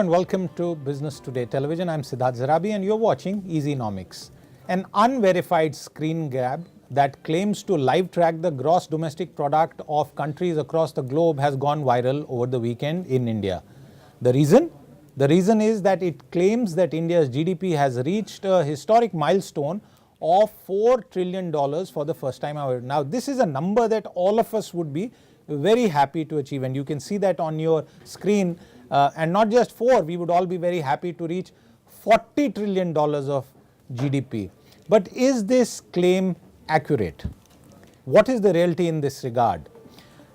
Hello and welcome to Business Today Television. I'm Siddharth Zarabi and you're watching Easynomics. An unverified screen grab that claims to live track the gross domestic product of countries across the globe has gone viral over the weekend in India. The reason? The reason is that it claims that India's GDP has reached a historic milestone of $4 trillion for the first time ever. Now, this is a number that all of us would be very happy to achieve, and you can see that on your screen. And not just 4, we would all be very happy to reach $40 trillion of GDP. But is this claim accurate? What is the reality in this regard?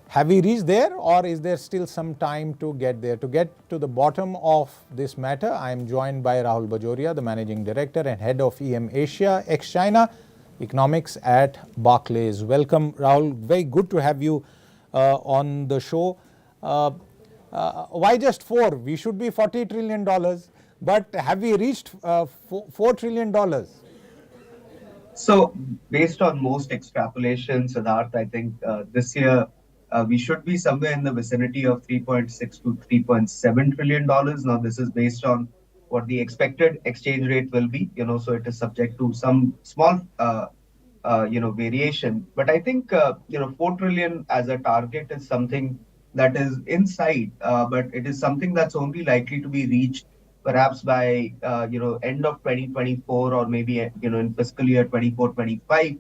Have we reached there, or is there still some time to get there? To get to the bottom of this matter, I am joined by Rahul Bajoria, the Managing Director and Head of EM Asia, ex-China Economics at Barclays. Welcome, Rahul. Very good to have you on the show. Why just 4? We should be $40 trillion, but have we reached $4 trillion? So, based on most extrapolations, Siddharth, I think this year we should be somewhere in the vicinity of $3.6 to $3.7 trillion. Now, this is based on what the expected exchange rate will be, so it is subject to some small, variation. But I think, 4 trillion as a target is something that is in sight, but it is something that's only likely to be reached perhaps by end of 2024 or maybe in fiscal year 24-25.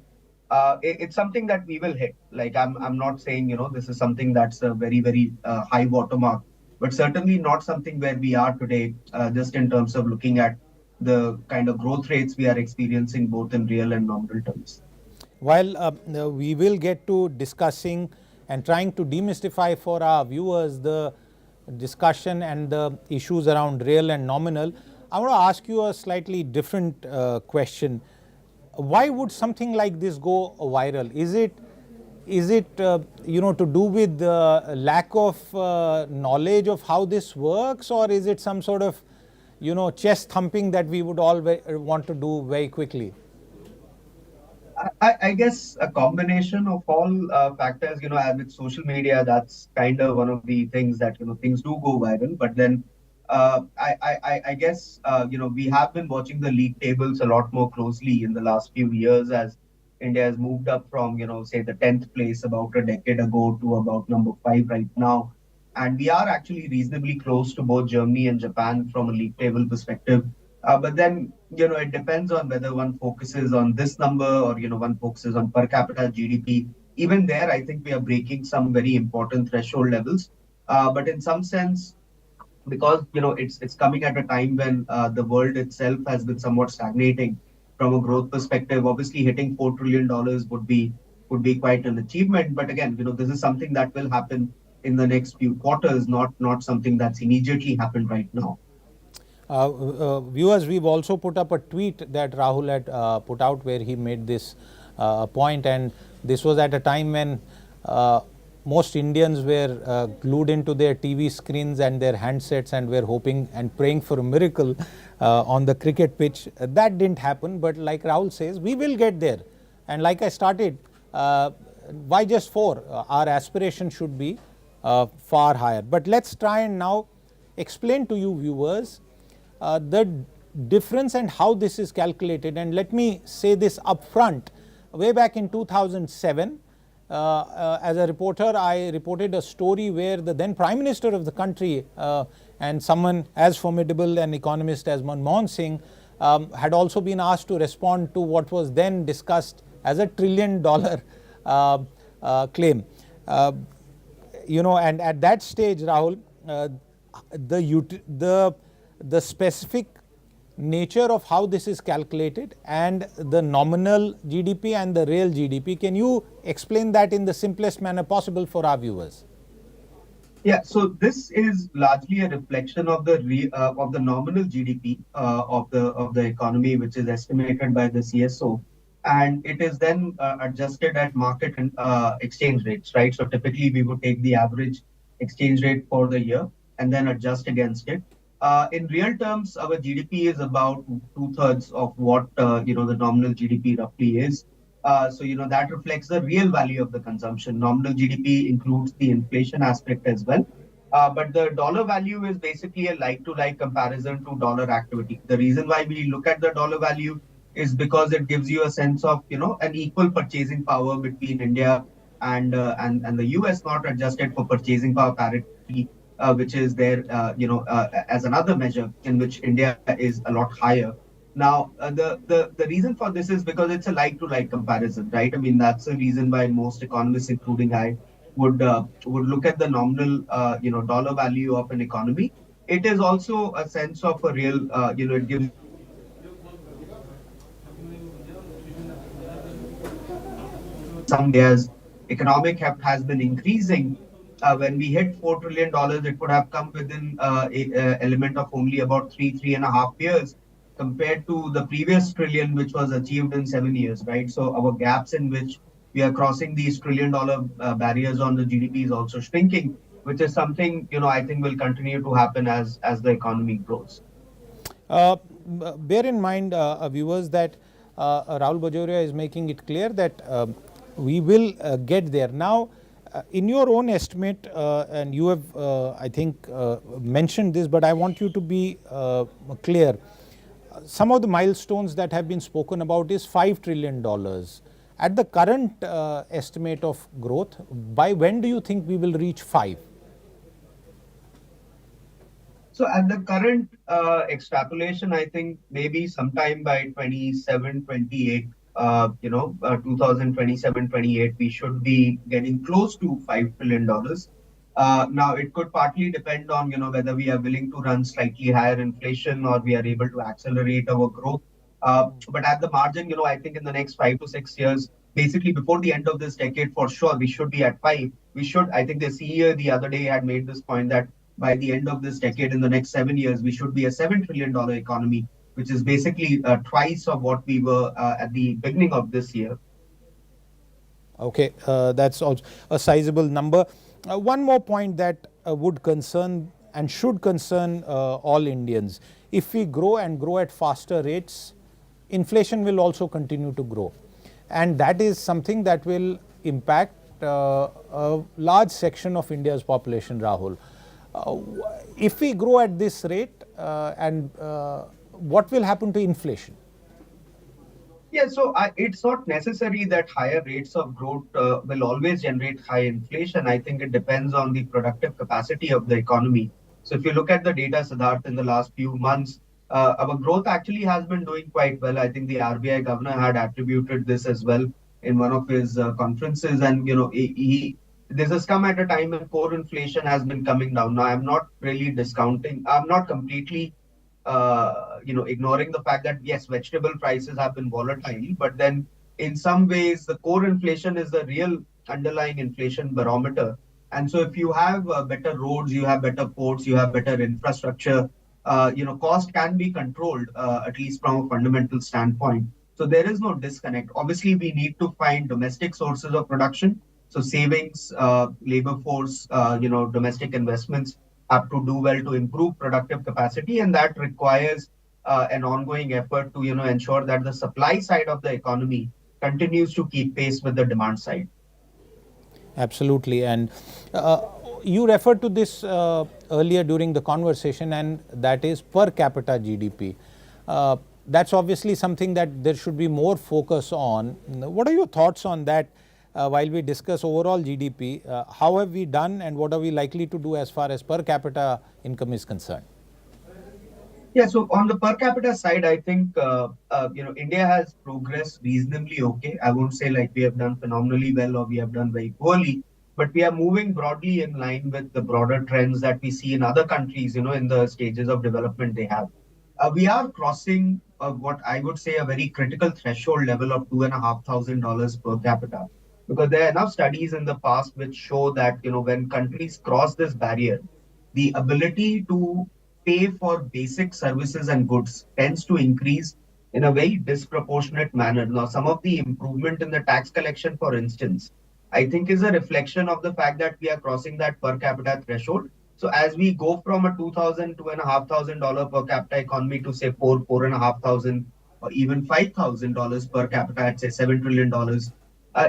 It's something that we will hit. Like I'm not saying this is something that's a very high watermark, but certainly not something where we are today. Just in terms of looking at the kind of growth rates we are experiencing both in real and nominal terms. While we will get to discussing and trying to demystify for our viewers the discussion and the issues around real and nominal, I want to ask you a slightly different question. Why would something like this go viral? Is it to do with the lack of knowledge of how this works, or is it some sort of chest thumping that we would all want to do very quickly? I guess a combination of all factors, with social media, that's kind of one of the things that, things do go viral. But then I guess, we have been watching the league tables a lot more closely in the last few years as India has moved up from, say the 10th place about a decade ago to about number 5 right now. And we are actually reasonably close to both Germany and Japan from a league table perspective. But then, it depends on whether one focuses on this number or, one focuses on per capita GDP. Even there, I think we are breaking some very important threshold levels. But in some sense, because, it's coming at a time when the world itself has been somewhat stagnating from a growth perspective. Obviously, hitting $4 trillion would be quite an achievement. But again, this is something that will happen in the next few quarters, not something that's immediately happened right now. Viewers, we've also put up a tweet that Rahul had put out where he made this point, and this was at a time when most Indians were glued into their TV screens and their handsets and were hoping and praying for a miracle on the cricket pitch. That didn't happen, but like Rahul says, we will get there. And like I started, why just 4? Our aspiration should be far higher. But let's try and now explain to you viewers the difference and how this is calculated. And let me say this upfront. Way back in 2007, as a reporter, I reported a story where the then Prime Minister of the country and someone as formidable an economist as Manmohan Singh had also been asked to respond to what was then discussed as a $1 trillion claim. And at that stage, Rahul, the specific nature of how this is calculated and the nominal GDP and the real GDP, can you explain that in the simplest manner possible for our viewers? Yeah, so this is largely a reflection of the nominal GDP of the economy, which is estimated by the CSO, and it is then adjusted at market and exchange rates, right? So typically we would take the average exchange rate for the year and then adjust against it. In real terms, our GDP is about 2/3 of what the nominal GDP roughly is. So that reflects the real value of the consumption. Nominal GDP includes the inflation aspect as well. But the dollar value is basically a like-to-like comparison to dollar activity. The reason why we look at the dollar value is because it gives you a sense of, an equal purchasing power between India and the US, not adjusted for purchasing power parity, which is there, as another measure in which India is a lot higher. Now, the reason for this is because it's a like-to-like comparison, right? I mean, that's the reason why most economists, including I, would look at the nominal, dollar value of an economy. It is also a sense of a real, it gives you a sense of purchasing power. Some India's economic heft has been increasing. When we hit $4 trillion, it would have come within a element of only about 3.5 years, compared to the previous trillion, which was achieved in 7 years, right? So our gaps in which we are crossing these trillion-dollar barriers on the GDP is also shrinking, which is something, I think will continue to happen as the economy grows. Bear in mind, viewers, that Rahul Bajoria is making it clear that we will get there. Now, in your own estimate, and you have, I think, mentioned this, but I want you to be clear. Some of the milestones that have been spoken about is $5 trillion. At the current estimate of growth, by when do you think we will reach 5? So at the current extrapolation, I think maybe sometime by 27, 28, 2027, 28, we should be getting close to $5 trillion. Now, it could partly depend on, whether we are willing to run slightly higher inflation or we are able to accelerate our growth. But at the margin, I think in the next 5 to 6 years, basically before the end of this decade, for sure, we should be at 5. I think the CEO the other day had made this point that by the end of this decade, in the next 7 years, we should be a $7 trillion economy, which is basically twice of what we were at the beginning of this year. Okay, that's also a sizable number. One more point that would concern and should concern all Indians. If we grow and grow at faster rates, inflation will also continue to grow. And that is something that will impact a large section of India's population, Rahul. If we grow at this rate, and what will happen to inflation? Yeah, so it's not necessary that higher rates of growth will always generate high inflation. I think it depends on the productive capacity of the economy. So if you look at the data, Siddharth, in the last few months, our growth actually has been doing quite well. I think the RBI governor had attributed this as well in one of his conferences. And, this has come at a time when core inflation has been coming down. Now, I'm not really discounting, I'm not completely ignoring the fact that yes, vegetable prices have been volatile, but then in some ways the core inflation is the real underlying inflation barometer. And so if you have better roads, you have better ports, you have better infrastructure, cost can be controlled, at least from a fundamental standpoint. So there is no disconnect. Obviously, we need to find domestic sources of production. So savings, labor force, domestic investments have to do well to improve productive capacity, and that requires an ongoing effort to ensure that the supply side of the economy continues to keep pace with the demand side. Absolutely. And you referred to this earlier during the conversation, and that is per capita GDP. That's obviously something that there should be more focus on. What are your thoughts on that? While we discuss overall GDP, how have we done and what are we likely to do as far as per capita income is concerned? Yeah, so on the per capita side, I think India has progressed reasonably okay. I won't say like we have done phenomenally well or we have done very poorly, but we are moving broadly in line with the broader trends that we see in other countries, in the stages of development they have. We are crossing what I would say a very critical threshold level of $2,500 per capita, because there are enough studies in the past which show that when countries cross this barrier, the ability to pay for basic services and goods tends to increase in a very disproportionate manner. Now, some of the improvement in the tax collection, for instance, I think is a reflection of the fact that we are crossing that per capita threshold. So as we go from a $2,500 per capita economy to say four and a half thousand, or even $5,000 per capita at say $7 trillion,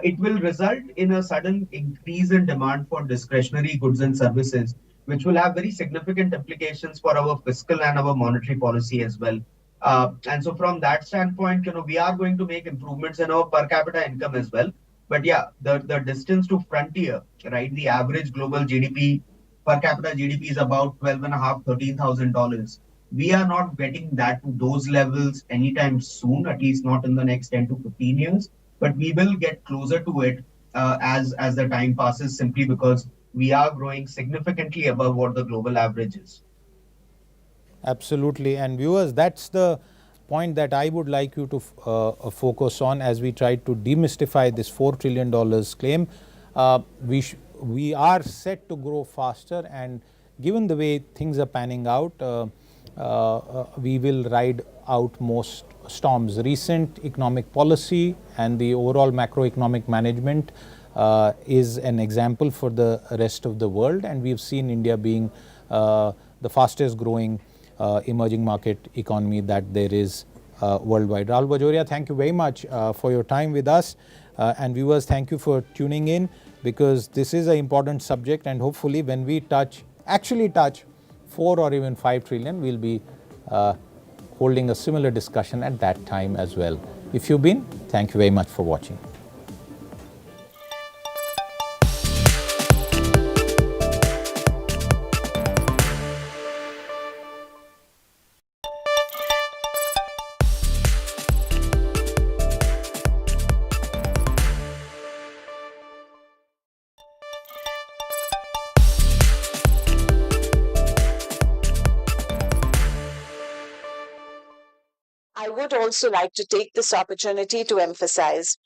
it will result in a sudden increase in demand for discretionary goods and services, which will have very significant implications for our fiscal and our monetary policy as well. And so from that standpoint, we are going to make improvements in our per capita income as well. But yeah, the distance to frontier, right? The average global GDP per capita GDP is about 12 and a half, $13,000. We are not getting that to those levels anytime soon, at least not in the next 10 to 15 years. But we will get closer to it as the time passes, simply because we are growing significantly above what the global average is. Absolutely. And viewers, that's the point that I would like you to focus on as we try to demystify this $4 trillion claim. We are set to grow faster, and given the way things are panning out, we will ride out most storms. Recent economic policy and the overall macroeconomic management is an example for the rest of the world, and we've seen India being the fastest growing emerging market economy that there is worldwide. Rahul Bajoria, thank you very much for your time with us, and viewers, thank you for tuning in, because this is an important subject, and hopefully when we actually touch 4 or even 5 trillion, we'll be holding a similar discussion at that time as well. If you've been, thank you very much for watching. I would also like to take this opportunity to emphasize